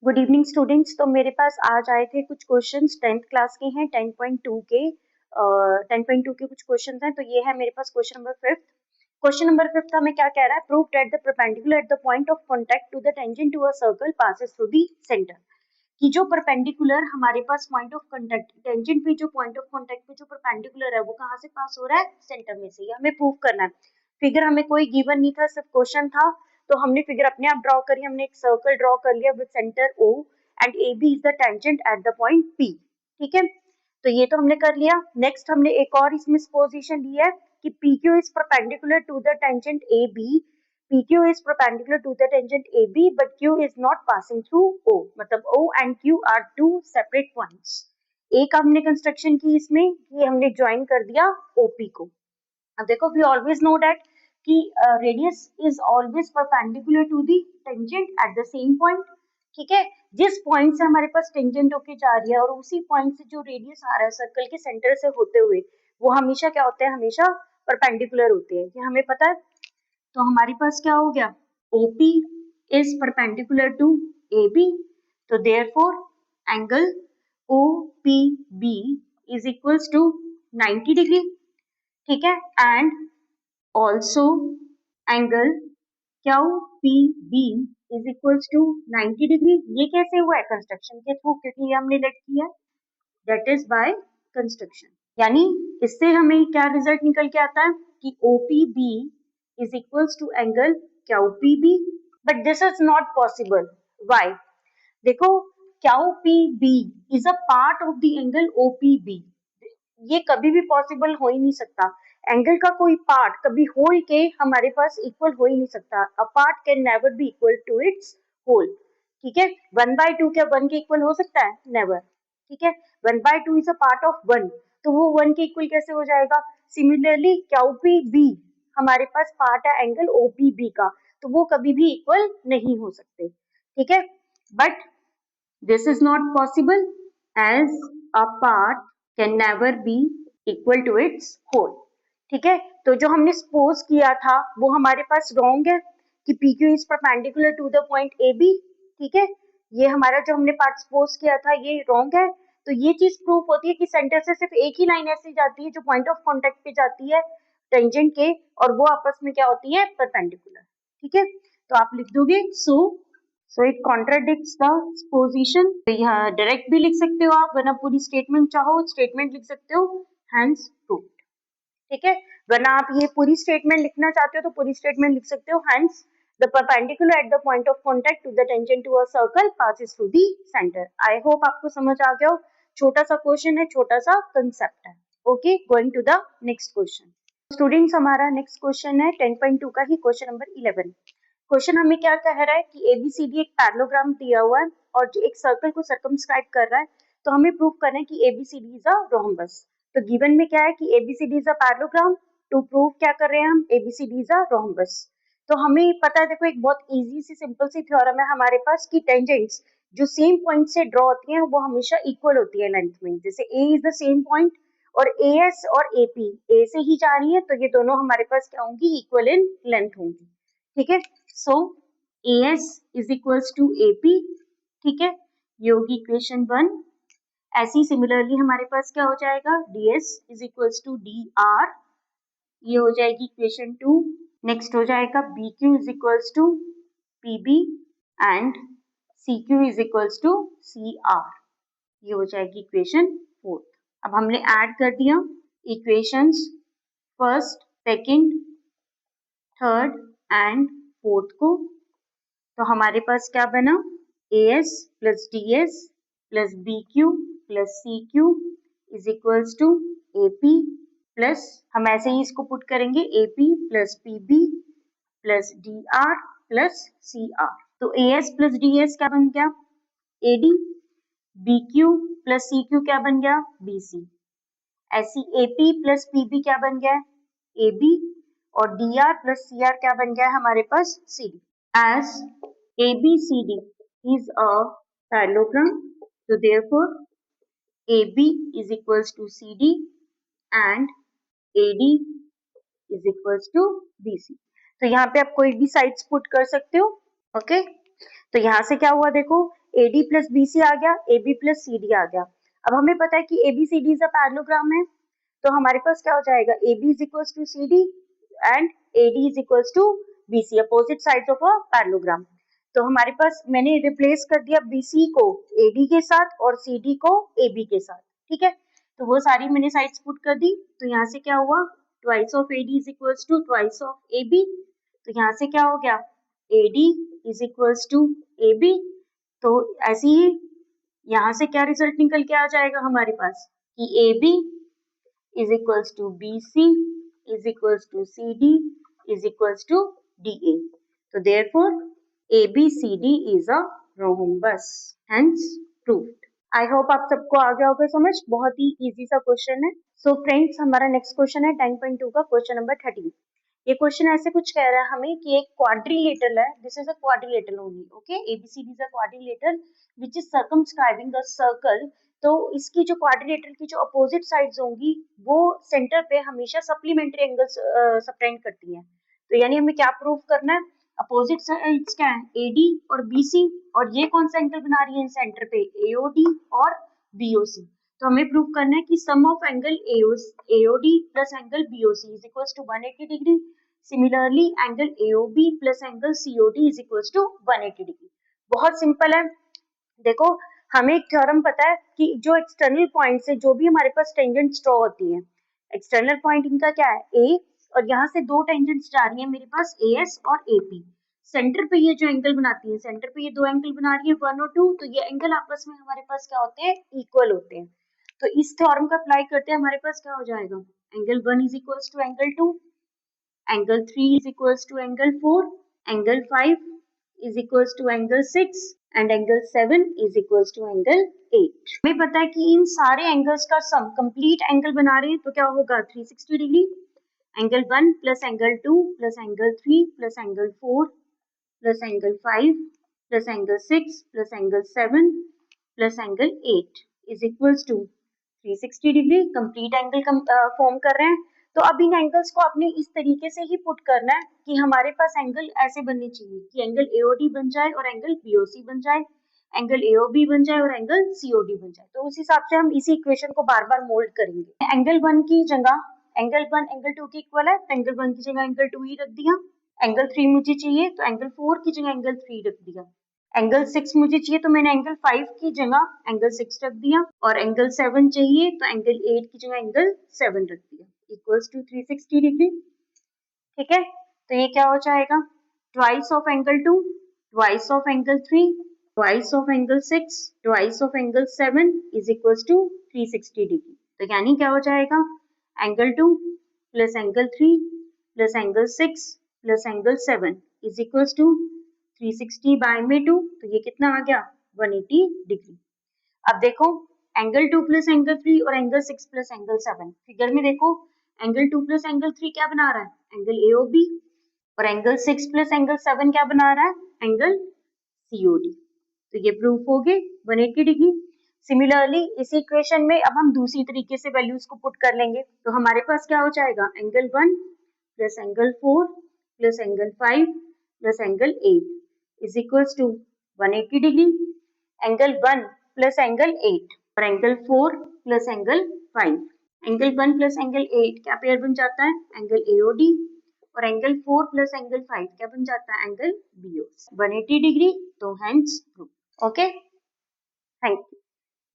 Good evening students. तो मेरे पास आज आए थे कुछ क्वेश्चंस 10th क्लास के हैं, 10.2 के 10.2 के कुछ क्वेश्चंस हैं। तो ये है मेरे पास क्वेश्चन नंबर 5। क्वेश्चन नंबर 5 हमें क्या कह रहा है? Prove that the perpendicular at the point of contact to the tangent to a circle passes through the centre. कि जो परपेंडिकुलर हमारे पास पॉइंट ऑफ कांटेक्ट टेंजेंट पे जो पॉइंट ऑफ कांटेक्ट पे जो परपेंडिकुलर है वो कहाँ से पास हो रहा है? सेंटर में से। ये हमें प्रूव करना है। फिगर हमें कोई गिवन नहीं था, सिर्फ क्वेश्चन था, तो हमने फिगर अपने आप ड्रॉ करी। हमने एक सर्कल ड्रॉ कर लिया with centre O and AB is the tangent at the point P। ठीक है, तो ये तो हमने कर लिया। नेक्स्ट हमने एक और इसमें पोजीशन ली है कि PQ is perpendicular to the tangent AB। PQ is perpendicular to the tangent AB but Q is not passing through O। मतलब O and Q are two separate points। एक हमने कंस्ट्रक्शन की इसमें, ये हमने ज्वाइन कर दिया OP को। अब देखो, वी ऑलवेज नो दैट कि radius is always perpendicular to the tangent at the same point. ठीक है, जिस पॉइंट से हमारे पास टेंजेंट होके जा रही है और उसी पॉइंट से जो रेडियस आ रहा है सर्कल के सेंटर से होते हुए, वो हमेशा क्या होते हैं? हमेशा परपेंडिकुलर होते हैं। ये हमें पता है। तो हमारे पास क्या हो गया? OP is perpendicular to AB, तो therefore angle OPB is equals to 90 degree. ठीक है, and also angle QPB is equals to 90 degree. ये कैसे हुआ है? कंस्ट्रक्शन के थ्रू, क्योंकि ये हमने लेट किया, दैट इज बाय कंस्ट्रक्शन। यानी इससे हमें क्या रिजल्ट निकल के आता है कि OPB is equals to angle QPB, but this is not possible। Why? देखो, QPB is a part of the angle OPB। ये कभी भी पॉसिबल हो ही नहीं सकता। एंगल का कोई पार्ट कभी होल के हमारे पास इक्वल हो ही नहीं सकता। A part can never be equal to its whole. ठीक है, 1/2 क्या 1 के इक्वल हो सकता है? नेवर। ठीक है, 1/2 इज अ पार्ट ऑफ 1, तो वो 1 के इक्वल कैसे हो जाएगा? सिमिलरली QPB हमारे पास पार्ट है एंगल OPB का, तो वो कभी भी इक्वल नहीं हो सकते। ठीक है, but this is not possible as a part can never be equal to its whole. ठीक है, तो जो हमने सपोज किया था वो हमारे पास रॉन्ग है कि PQ is perpendicular to the point AB। ठीक है, ये हमारा जो हमने पार्ट सपोज किया था ये रॉन्ग है। तो ये चीज प्रूफ होती है कि सेंटर से सिर्फ एक ही लाइन ऐसी जाती है जो पॉइंट ऑफ कांटेक्ट पे जाती है टेंजेंट के, और वो आपस में क्या होती है? परपेंडिकुलर। ठीक है, तो आप लिख दोगे so it contradicts the position. यहाँ डायरेक्ट भी लिख सकते हो आप, वरना पूरी स्टेटमेंट चाहो स्टेटमेंट लिख सकते हो, हैंस प्रूव्ड। ठीक है, वरना आप ये पूरी स्टेटमेंट लिखना चाहते हो तो पूरी स्टेटमेंट लिख सकते हो, hence the perpendicular at the point of contact to the tangent to a circle passes through the centre. I hope आपको समझ आ गया हो। छोटा सा क्वेश्चन है, छोटा सा कंसेप्ट है। Okay, going to the next question. Students, हमारा नेक्स्ट क्वेश्चन है 10.2 का ही क्वेश्चन नंबर 11। क्वेश्चन हमें क्या कह रहा है कि ABCD एक पैरेललोग्राम दिया हुआ है और जो एक सर्कल को सर्कमस्क्राइब कर रहा है, तो हमें प्रूव करना है कि ABCD इज अ रोम्बस। तो गिवन में क्या है कि ABCD is a parallelogram. To prove क्या कर रहे हैं हम? ABCD is a rhombus. तो हमें पता है, देखो एक बहुत इजी सी सिंपल सी थ्योरम है हमारे पास कि टेंजेंट्स जो सेम पॉइंट से ड्रॉ होती हैं वो हमेशा इक्वल होती है लेंथ में। जैसे A is the same point और AS और AP A से ही जा रही है, तो ये दोनों हमारे पास क्या होंगी? इक्वल इन लेंथ होंगी। ठीक है, so AS is equals to AP। ठीक है, ये होगी इक्वेशन 1। ऐसी सिमिलरली हमारे पास क्या हो जाएगा? DS is equals to DR, ये हो जाएगी इक्वेशन 2। नेक्स्ट हो जाएगा BQ is equals to PB and CQ is equals to CR, ये हो जाएगी इक्वेशन 4। अब हमने ऐड कर दिया equations first, second, third and fourth को, तो हमारे पास क्या बना? AS plus DS plus BQ plus CQ is equals to AP plus, हम ऐसे ही इसको पुट करेंगे, AP plus PB plus DR plus CR। तो AS प्लस DS क्या बन गया? AD। BQ प्लस CQ क्या बन गया? BC। ऐसी AP प्लस PB क्या बन गया? AB। और DR प्लस CR क्या बन गया है हमारे पास? CD। As ABCD is a parallelogram, so therefore AB is equals to CD and AD is equals to BC। तो यहाँ पे आप कोई भी साइड्स पुट कर सकते हो। ओके, तो यहाँ से क्या हुआ? देखो, AD प्लस BC आ गया, AB प्लस CD आ गया। अब हमें पता है कि ABCD इज अ पैरेललोग्राम है, तो हमारे पास क्या हो जाएगा, AB is equals to CD and AD is equals to BC, opposite sides of a parallelogram. तो हमारे पास मैंने रिप्लेस कर दिया BC को AD के साथ और CD को AB के साथ, ठीक है। तो वो सारी मैंने साइड्स पुट कर दी, तो यहाँ से क्या हुआ, twice of AD is equals to twice of AB, तो यहाँ से क्या हो गया, AD is equals to AB। तो ऐसे ही यहाँ से क्या रिजल्ट निकल के आ जाएगा हमारे पास कि AB is equals to BC is equals to CD is equals to DA. So therefore ABCD is a rhombus, hence proved. I hope आप सबको आ गया होगा समझ, बहुत ही इजी सा क्वेश्चन है। सो फ्रेंड्स, हमारा नेक्स्ट क्वेश्चन है 10.2 का क्वेश्चन नंबर 13। ये क्वेश्चन ऐसे कुछ कह रहा है हमें कि एक क्वाड्रिलेटरल है, this is a quadrilateral only, okay, ABCD is a quadrilateral which is circumscribing a circle. तो इसकी जो क्वाड्रिलेटरल की जो अपोजिट साइड्स होंगी वो सेंटर पे हमेशा सप्लीमेंट्री एंगल्स सबटेंड करती हैं। तो यानी हमें क्या प्रूव करना है, अपोजिट साइड्स क्या है, AD और BC, और ये कौन सा एंगल बना रही है सेंटर पे, AOD और BOC। तो हमें प्रूव करना है कि sum of angle AOD plus angle BOC is equals to 180 degree. Similarly angle AOB plus angle COD is equals to 180 degree. बहुत सिंपल है। देखो, हमें एक थ्योरम पता है कि जो एक्सटर्नल पॉइंट से जो भी हमारे पास टेंजेंट्स ड्रॉ होती है, एक्सटर्नल पॉइंट इनका क्या है, A, और यहाँ से दो टेंजेंट्स जा रही है मेरे पास AS और AP। सेंटर पे ये जो एंगल बनाती है, सेंटर पे ये दो एंगल बना रही है 1 और 2, तो ये एंगल आपस में हमारे पास क्या होते हैं, इक्वल होते हैं। तो इस थ्योरम का अप्लाई करते हैं हमारे पास क्या हो जाएगा, angle 1 is equals to angle 2, angle 3 is equals to angle 4, angle 5 is equals to angle 6 and angle 7 is equals to angle 8। हमें पता है कि इन सारे एंगल्स का सम कंप्लीट एंगल बना रहे हैं, तो क्या होगा 360 degree. Angle 1 plus angle 2 plus angle 3 plus angle 4 plus angle 5 plus angle 6 plus angle 7 plus angle 8 is equals to 360 degree complete angle form कर रहे हैं। तो अब इन एंगल्स को आपने इस तरीके से ही पुट करना है कि हमारे पास एंगल ऐसे बनने चाहिए कि एंगल AOD बन जाए और एंगल BOC बन जाए, एंगल AOB बन जाए और एंगल COD बन जाए। तो उस हिसाब से हम इसी इक्वेशन को बार बार मोल्ड करेंगे। एंगल 1 की जगह एंगल 1 एंगल 2 की इक्वल है, तो एंगल 1 की जगह एंगल 2 ही रख दिया। एंगल 3 मुझे चाहिए तो एंगल 4 की जगह एंगल 3 रख दिया। एंगल 6 मुझे चाहिए तो मैंने एंगल 5 की जगह एंगल 6 रख दिया, और एंगल 7 चाहिए तो एंगल 8 की जगह एंगल 7 रख दिया, इक्वल्स टू 360 डिग्री। ठीक है, तो ये क्या हो जाएगा, twice of angle 2, twice of angle 3, twice of angle 6, twice of angle 7 is equals to 360 degree. तो यानी क्या हो जाएगा, angle 2 plus angle 3 plus angle 6 plus angle 7 is equals to 360 by में 2, तो ये कितना आ गया 180 डिग्री। अब देखो, एंगल 2 प्लस एंगल 3 और एंगल 6 प्लस एंगल 7, फिगर में देखो एंगल 2 प्लस एंगल 3 क्या बना रहा है, एंगल AOB, और एंगल 6 प्लस एंगल 7 क्या बना रहा है, एंगल COD। तो ये प्रूफ हो गए 180 डिग्री। सिमिलरली इसी इक्वेशन में अब हम दूसरी तरीके से वैल्यूज को पुट कर लेंगे, तो हमारे पास क्या हो जाएगा, angle 1 plus angle 4 plus angle 5 plus angle 8 is equals to 180 degree. Angle 1 plus angle 8 और angle 4 plus angle 5, angle 1 plus angle 8 क्या पेयर बन जाता है, एंगल AOD, और एंगल 4 प्लस एंगल 5 क्या बन जाता है, एंगल BOC, 180 डिग्री। तो hence proof. Okay, thank you.